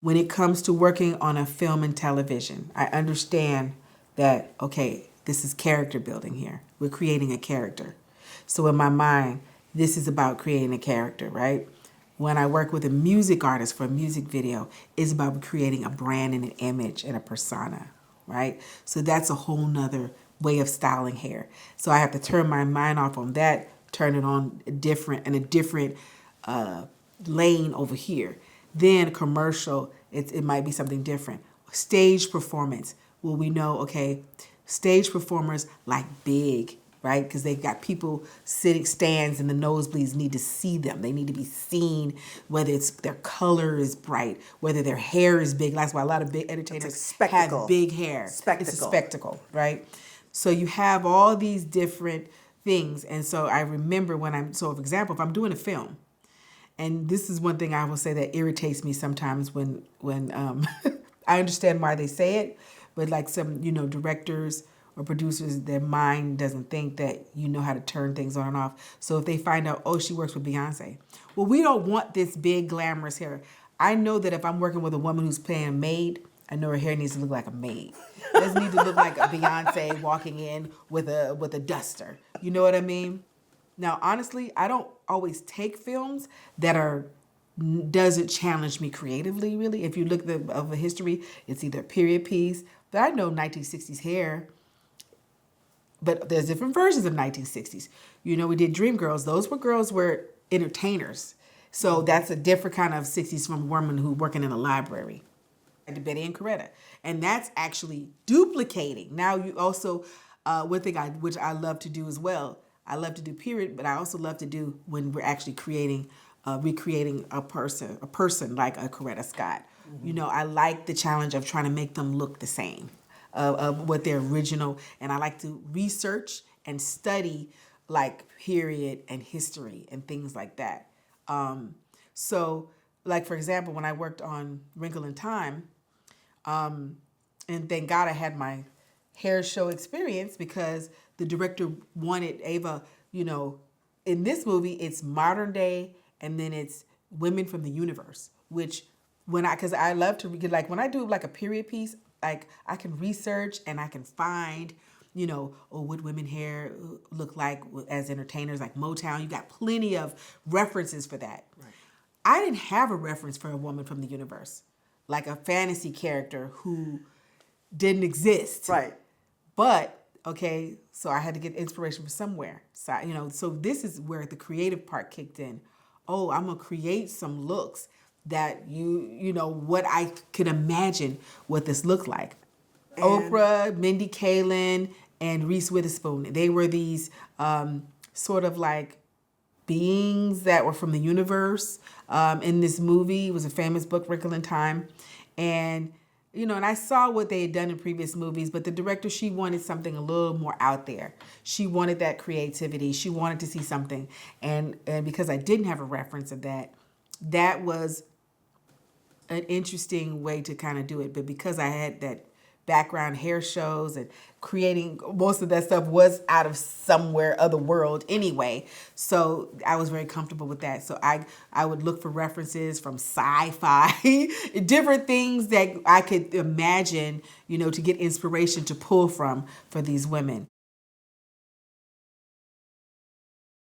When it comes to working on a film and television, I understand that, okay, this is character building here. We're creating a character. So in my mind, this is about creating a character, right? When I work with a music artist for a music video, it's about creating a brand and an image and a persona, right? So that's a whole nother way of styling hair. So I have to turn my mind off on that, turn it on a different lane over here. Then commercial, it might be something different. Stage performance, well, we know, okay, stage performers like big, right? Because they got people sitting stands and the nosebleeds need to see them. They need to be seen, whether it's their color is bright, whether their hair is big. That's why a lot of big entertainers have big hair. Spectacle. It's a spectacle, right? So you have all these different things. And so I remember so for example, if I'm doing a film, and this is one thing I will say that irritates me sometimes when I understand why they say it, but like some, directors or producers, their mind doesn't think that you know how to turn things on and off. So if they find out, oh, she works with Beyonce. Well, we don't want this big glamorous hair. I know that if I'm working with a woman who's playing a maid, I know her hair needs to look like a maid. It doesn't need to look like a Beyonce walking in with a duster. You know what I mean? Now, honestly, I don't always take films that doesn't challenge me creatively, really. If you look of a history, it's either a period piece, but I know 1960s hair, but there's different versions of 1960s. We did Dreamgirls. Those girls were entertainers. So that's a different kind of 60s from a woman who working in a library. Betty and Coretta. And that's actually duplicating. Now you also, one thing which I love to do as well, I love to do period, but I also love to do when we're actually recreating a person like a Coretta Scott. Mm-hmm. I like the challenge of trying to make them look the same, of what their original, and I like to research and study like period and history and things like that. So like, for example, when I worked on Wrinkle in Time, and thank God I had my hair show experience because the director wanted Ava, in this movie, it's modern day and then it's women from the universe, which because I love to read, like when I do like a period piece, like I can research and I can find, what women hair look like as entertainers, like Motown. You got plenty of references for that. Right. I didn't have a reference for a woman from the universe, like a fantasy character who didn't exist. Right. But, okay, so I had to get inspiration from somewhere. So, so this is where the creative part kicked in. Oh, I'm going to create some looks that what I could imagine what this looked like. And Oprah, Mindy Kaling, and Reese Witherspoon, they were these sort of like beings that were from the universe in this movie. It was a famous book, Wrinkle in Time. And, and I saw what they had done in previous movies, but the director, she wanted something a little more out there. She wanted that creativity. She wanted to see something. And because I didn't have a reference of that, that was an interesting way to kind of do it. But because I had that background hair shows and creating, most of that stuff was out of somewhere other world anyway. So I was very comfortable with that. So I would look for references from sci-fi, different things that I could imagine, to get inspiration to pull from for these women.